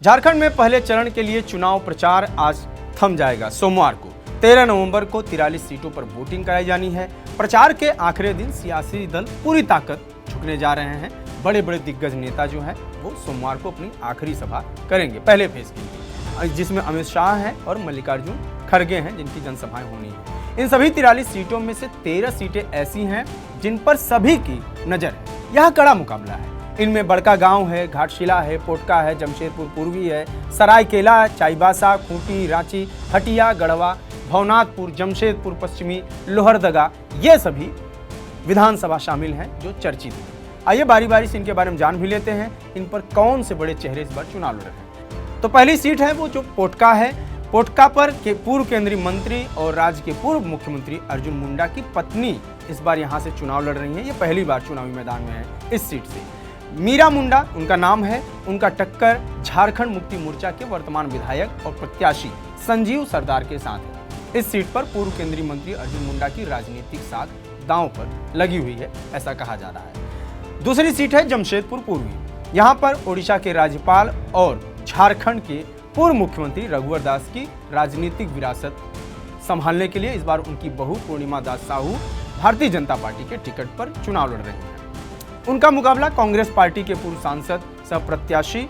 झारखंड में पहले चरण के लिए चुनाव प्रचार आज थम जाएगा। सोमवार को 13 नवंबर को 43 सीटों पर वोटिंग कराई जानी है। प्रचार के आखिरी दिन सियासी दल पूरी ताकत झुकने जा रहे हैं। बड़े बड़े दिग्गज नेता जो हैं वो सोमवार को अपनी आखिरी सभा करेंगे पहले फेज के लिए, जिसमें अमित शाह हैं और मल्लिकार्जुन खड़गे हैं जिनकी जनसभाएं होनी है। इन सभी 43 सीटों में से 13 सीटें ऐसी हैं जिन पर सभी की नजर है। यह कड़ा मुकाबला है। इनमें बड़कागांव है, घाटशिला है, पोटका है, जमशेदपुर पूर्वी है, सरायकेला, चाईबासा, खूंटी, रांची, हटिया, गढ़वा, भवनाथपुर, जमशेदपुर पश्चिमी, लोहरदगा, ये सभी विधानसभा शामिल हैं जो चर्चित हैं। आइए बारी बारी से इनके बारे में जान भी लेते हैं, इन पर कौन से बड़े चेहरे इस बार चुनाव लड़ रहे हैं। तो पहली सीट है वो जो पोटका है। पोटका पर के पूर्व केंद्रीय मंत्री और राज्य के पूर्व मुख्यमंत्री अर्जुन मुंडा की पत्नी इस बार यहाँ से चुनाव लड़ रही हैं। ये पहली बार चुनावी मैदान में है इस सीट से। मीरा मुंडा उनका नाम है। उनका टक्कर झारखंड मुक्ति मोर्चा के वर्तमान विधायक और प्रत्याशी संजीव सरदार के साथ है। इस सीट पर पूर्व केंद्रीय मंत्री अर्जुन मुंडा की राजनीतिक साख दांव पर लगी हुई है, ऐसा कहा जा रहा है। दूसरी सीट है जमशेदपुर पूर्वी। यहाँ पर ओडिशा के राज्यपाल और झारखंड के पूर्व मुख्यमंत्री रघुवर दास की राजनीतिक विरासत संभालने के लिए इस बार उनकी बहू पूर्णिमा दास साहू भारतीय जनता पार्टी के टिकट पर चुनाव लड़ रही हैं। उनका मुकाबला कांग्रेस पार्टी के पूर्व सांसद सह प्रत्याशी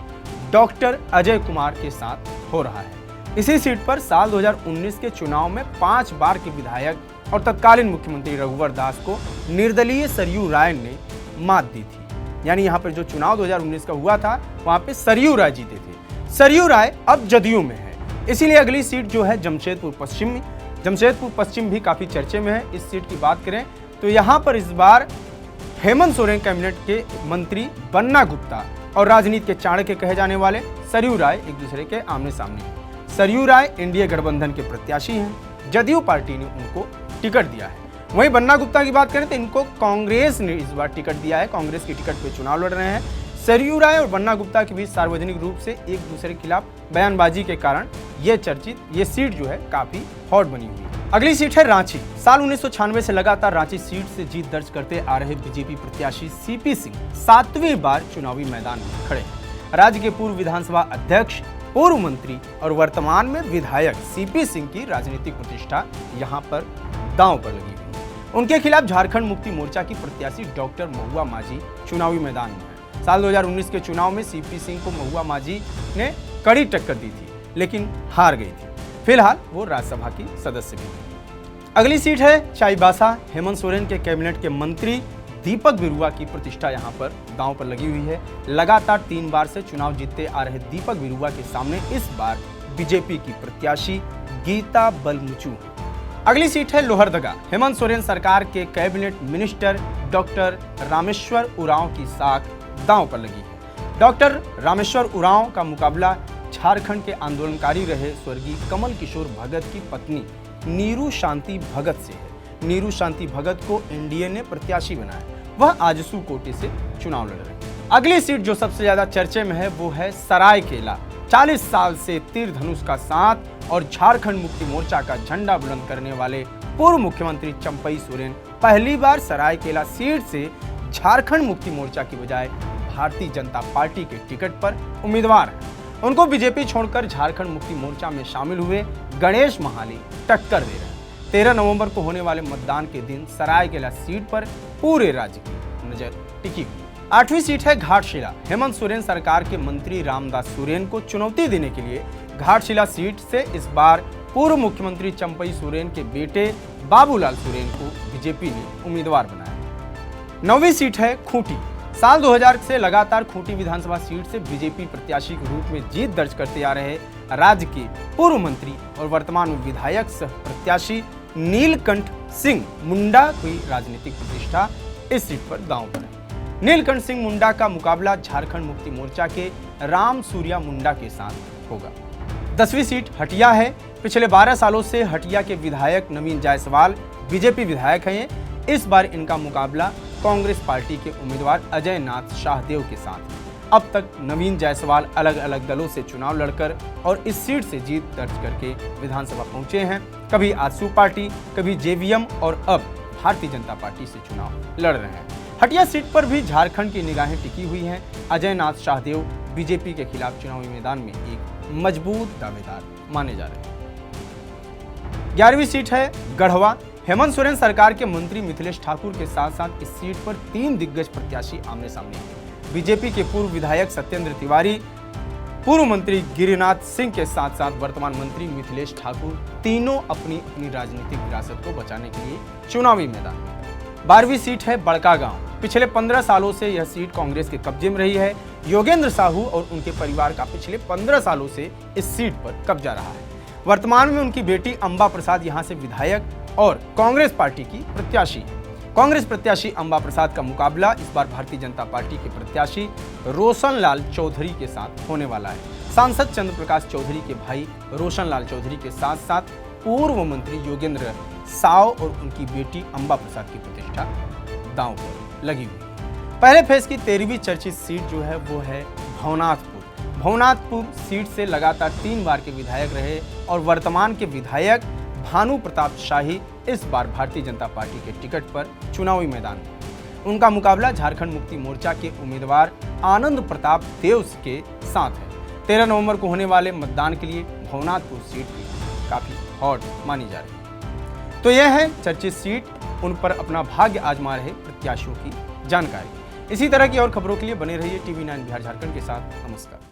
डॉक्टर अजय कुमार के साथ हो रहा है। इसी सीट पर साल 2019 के चुनाव में 5 बार के विधायक और तत्कालीन मुख्यमंत्री रघुवर दास को निर्दलीय सरयू राय ने मात दी थी। यानी यहाँ पर जो चुनाव 2019 का हुआ था वहाँ पे सरयू राय जीते थे। सरयू राय अब जदयू में है, इसीलिए अगली सीट जो है जमशेदपुर पश्चिम। जमशेदपुर पश्चिम भी काफी चर्चे में है। इस सीट की बात करें तो यहाँ पर इस बार हेमंत सोरेन कैबिनेट के मंत्री बन्ना गुप्ता और राजनीति के चाणक्य कहे जाने वाले सरयू राय एक दूसरे के आमने सामने हैं। सरयू राय एनडीए गठबंधन के प्रत्याशी हैं। जदयू पार्टी ने उनको टिकट दिया है। वहीं बन्ना गुप्ता की बात करें तो इनको कांग्रेस ने इस बार टिकट दिया है। कांग्रेस की टिकट पे चुनाव लड़ रहे हैं। सरयू राय और बन्ना गुप्ता के बीच सार्वजनिक रूप से एक दूसरे के खिलाफ बयानबाजी के कारण ये सीट जो है काफी हॉट बनी हुई है। अगली सीट है रांची। साल 1996 से लगातार रांची सीट से जीत दर्ज करते आ रहे बीजेपी प्रत्याशी सीपी सिंह 7वीं बार चुनावी मैदान में खड़े हैं। राज्य के पूर्व विधानसभा अध्यक्ष, पूर्व मंत्री और वर्तमान में विधायक सीपी सिंह की राजनीतिक प्रतिष्ठा यहाँ पर दांव पर लगी हुई है। उनके खिलाफ झारखंड मुक्ति मोर्चा की प्रत्याशी डॉक्टर महुआ माझी चुनावी मैदान में है। साल 2019 के चुनाव में सीपी सिंह को महुआ माझी ने कड़ी टक्कर दी थी, लेकिन हार गई थी। फिलहाल वो राज्यसभा की सदस्य भी हैं। अगली सीट है चाईबासा। हेमंत सोरेन के कैबिनेट के मंत्री दीपक बिरुआ की प्रतिष्ठा यहाँ पर दांव पर लगी हुई है। लगातार 3 बार से चुनाव जीतते आ रहे दीपक बिरुआ के सामने इस बार बीजेपी की प्रत्याशी गीता बलमुचू। अगली सीट है लोहरदगा। हेमंत सोरेन सरकार के cabinet minister doctor Rameshwar Oraon की साख दांव पर लगी है। डॉक्टर रामेश्वर उरांव का मुकाबला झारखंड के आंदोलनकारी रहे स्वर्गीय कमल किशोर भगत की पत्नी नीरू शांति भगत से है। नीरू शांति भगत को एनडीए ने प्रत्याशी बनाया। वह आजसू कोटे से चुनाव लड़ रहे हैं। अगली सीट जो सबसे ज्यादा चर्चे में है वो है सरायकेला। 40 साल से तीर धनुष का साथ और झारखंड मुक्ति मोर्चा का झंडा बुलंद करने वाले पूर्व मुख्यमंत्री चंपई सोरेन पहली बार सरायकेला सीट से झारखंड मुक्ति मोर्चा की बजाय भारतीय जनता पार्टी के टिकट पर उम्मीदवार हैं। उनको बीजेपी छोड़कर झारखंड मुक्ति मोर्चा में शामिल हुए गणेश महाली टक्कर दे रहे हैं। 13 नवंबर को होने वाले मतदान के दिन सरायकेला सीट पर पूरे राज्य की नजर टिकी हुई। 8वीं सीट है घाटशिला। हेमंत सोरेन सरकार के मंत्री रामदास सोरेन को चुनौती देने के लिए घाटशिला सीट से इस बार पूर्व मुख्यमंत्री चंपई सोरेन के बेटे बाबूलाल सोरेन को बीजेपी ने उम्मीदवार बनाया। 9वीं सीट है खूंटी। साल 2000 से लगातार खूंटी विधानसभा सीट से बीजेपी प्रत्याशी के रूप में जीत दर्ज करते आ रहे राज्य के पूर्व मंत्री और वर्तमान में विधायक सह प्रत्याशी नीलकंठ सिंह मुंडा की राजनीतिक प्रतिष्ठा इस सीट पर दांव पर है। नीलकंठ सिंह मुंडा का मुकाबला झारखंड मुक्ति मोर्चा के राम सूर्या मुंडा के साथ होगा। 10वीं सीट हटिया है। पिछले 12 सालों से हटिया के विधायक नवीन जायसवाल बीजेपी विधायक हैं। इस बार इनका मुकाबला कांग्रेस पार्टी के उम्मीदवार अजय नाथ शाहदेव के साथ। अब तक नवीन जायसवाल अलग अलग दलों से चुनाव लड़कर और इस सीट से जीत दर्ज करके विधानसभा पहुंचे हैं। कभी आजसू पार्टी, कभी जेवीएम और अब भारतीय जनता पार्टी से चुनाव लड़ रहे हैं। हटिया सीट पर भी झारखंड की निगाहें टिकी हुई हैं। अजय नाथ शाहदेव बीजेपी के खिलाफ चुनावी मैदान में एक मजबूत दावेदार माने जा रहे हैं। 11वीं सीट है गढ़वा। हेमंत सोरेन सरकार के मंत्री मिथिलेश ठाकुर के साथ साथ इस सीट पर 3 दिग्गज प्रत्याशी आमने सामने हैं। बीजेपी के पूर्व विधायक सत्येंद्र तिवारी, पूर्व मंत्री गिरिनाथ सिंह के साथ साथ वर्तमान मंत्री मिथिलेश ठाकुर, तीनों अपनी अपनी राजनीतिक विरासत को बचाने के लिए चुनावी मैदान में। 12वीं सीट है बड़कागांव। पिछले 15 सालों से यह सीट कांग्रेस के कब्जे में रही है। योगेंद्र साहू और उनके परिवार का पिछले 15 सालों से इस सीट पर कब्जा रहा है। वर्तमान में उनकी बेटी अंबा प्रसाद यहां से विधायक और कांग्रेस पार्टी की प्रत्याशी है। कांग्रेस प्रत्याशी अंबा प्रसाद का मुकाबला इस बार भारतीय जनता पार्टी के प्रत्याशी रोशन लाल चौधरी के साथ होने वाला है। सांसद चंद्र प्रकाश चौधरी के भाई रोशन लाल चौधरी के साथ साथ पूर्व मंत्री योगेंद्र साव और उनकी बेटी अंबा प्रसाद की प्रतिष्ठा दांव पर लगी हुई है। पहले फेज की 13वीं चर्चित सीट जो है वो है भवनाथपुर। भवनाथपुर सीट से लगातार 3 बार के विधायक रहे और वर्तमान के विधायक भानु प्रताप शाही इस बार भारतीय जनता पार्टी के टिकट पर चुनावी मैदान में। उनका मुकाबला झारखंड मुक्ति मोर्चा के उम्मीदवार आनंद प्रताप देव के साथ है। 13 नवंबर को होने वाले मतदान के लिए भवनाथपुर सीट भी काफी हॉट मानी जा रही है। तो यह है चर्चित सीट, उन पर अपना भाग्य आजमा रहे प्रत्याशियों की जानकारी। इसी तरह की और खबरों के लिए बने रहिए TV9 बिहार झारखंड के साथ। नमस्कार।